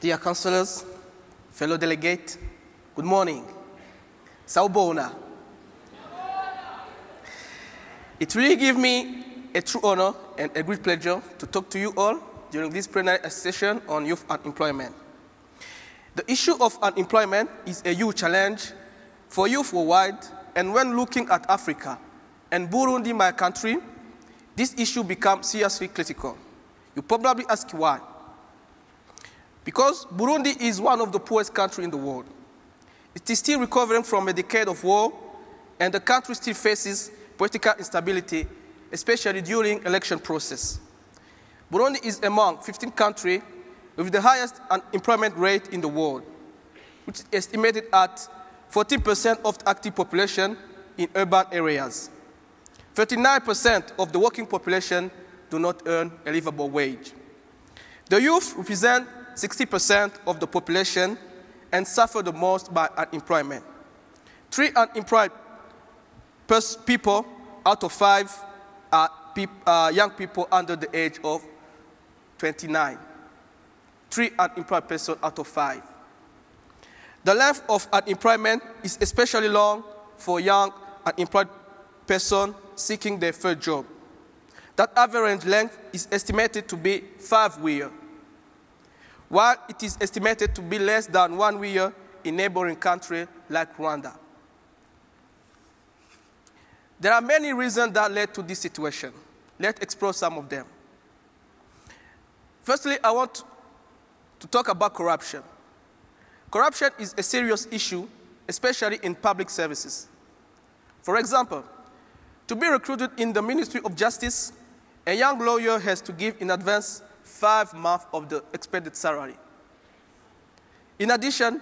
Dear councillors, fellow delegate, good morning. Sawubona. It really gives me a true honor and a great pleasure to talk to you all during this plenary session on youth unemployment. The issue of unemployment is a huge challenge for youth worldwide, and when looking at Africa and Burundi, my country, this issue becomes seriously critical. You probably ask why. Because Burundi is one of the poorest countries in the world. It is still recovering from a decade of war, and the country still faces political instability, especially during election process. Burundi is among 15 countries with the highest unemployment rate in the world, which is estimated at 14% of the active population in urban areas. 39% of the working population do not earn a livable wage. The youth represent 60% of the population and suffer the most by unemployment. 3 unemployed people out of 5 are young people under the age of 29. 3 unemployed persons out of 5. The length of unemployment is especially long for young unemployed persons seeking their first job. That average length is estimated to be 5 years, while it is estimated to be less than 1 year in neighboring countries like Rwanda. There are many reasons that led to this situation. Let's explore some of them. Firstly, I want to talk about corruption. Corruption is a serious issue, especially in public services. For example, to be recruited in the Ministry of Justice, a young lawyer has to give in advance 5 months of the expected salary. In addition,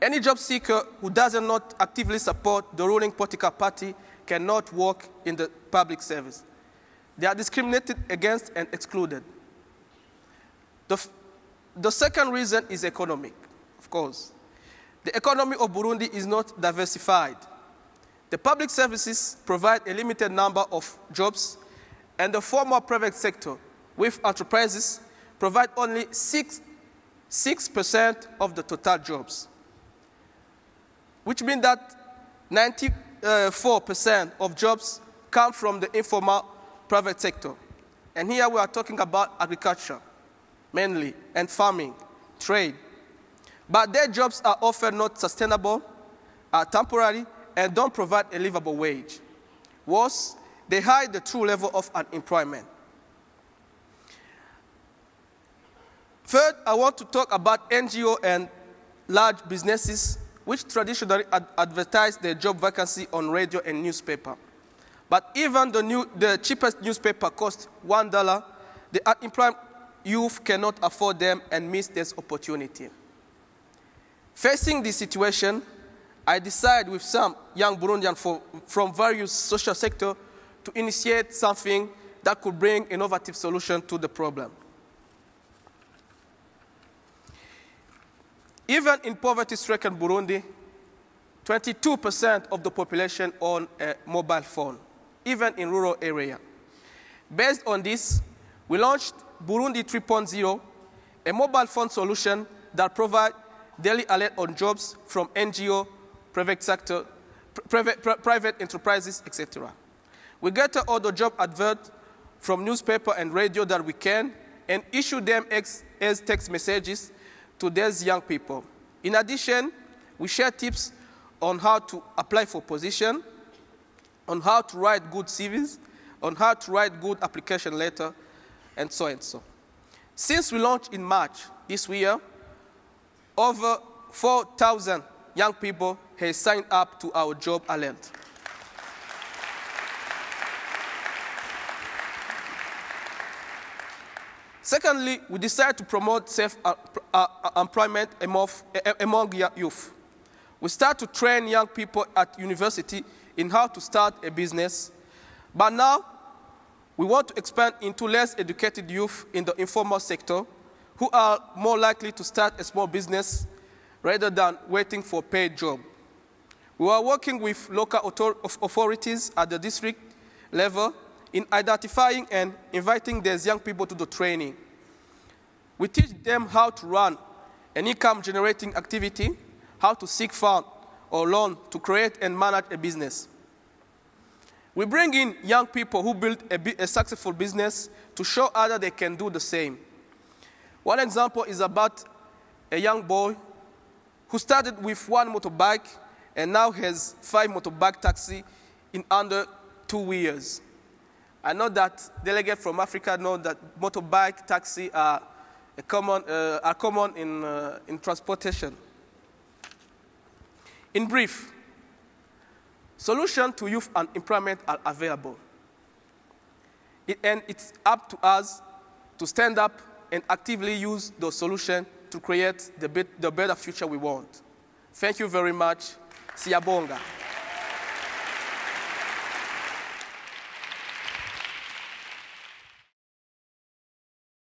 any job seeker who does not actively support the ruling political party cannot work in the public service. They are discriminated against and excluded. The second reason is economic, of course. The economy of Burundi is not diversified. The public services provide a limited number of jobs, and the formal private sector, with enterprises, provide only 6% of the total jobs, which means that 94% of jobs come from the informal private sector. And here we are talking about agriculture, mainly, and farming, trade. But their jobs are often not sustainable, are temporary, and don't provide a livable wage. Worse, they hide the true level of unemployment. Third, I want to talk about NGO and large businesses which traditionally advertise their job vacancy on radio and newspaper. But even the cheapest newspaper costs $1, the unemployed youth cannot afford them and miss this opportunity. Facing this situation, I decided with some young Burundians from various social sectors to initiate something that could bring innovative solution to the problem. Even in poverty-stricken Burundi, 22% of the population own a mobile phone, even in rural areas. Based on this, we launched Burundi 3.0, a mobile phone solution that provides daily alert on jobs from NGO, private sector, private enterprises, etc. We gather all the job adverts from newspaper and radio that we can and issue them as text messages to these young people. In addition, we share tips on how to apply for position, on how to write good CVs, on how to write good application letter, and so and so. Since we launched in March this year, over 4,000 young people have signed up to our job alert. Secondly, we decided to promote self-employment among youth. We start to train young people at university in how to start a business, but now we want to expand into less educated youth in the informal sector who are more likely to start a small business rather than waiting for a paid job. We are working with local authorities at the district level in identifying and inviting these young people to the training. We teach them how to run an income-generating activity, how to seek fund or loan to create and manage a business. We bring in young people who build a successful business to show others they can do the same. One example is about a young boy who started with 1 motorbike and now has 5 motorbike taxis in under 2 years. I know that delegates from Africa know that motorbike taxis are common in transportation. In brief, solutions to youth unemployment are available. And it's up to us to stand up and actively use those solutions to create the better future we want. Thank you very much. Siyabonga.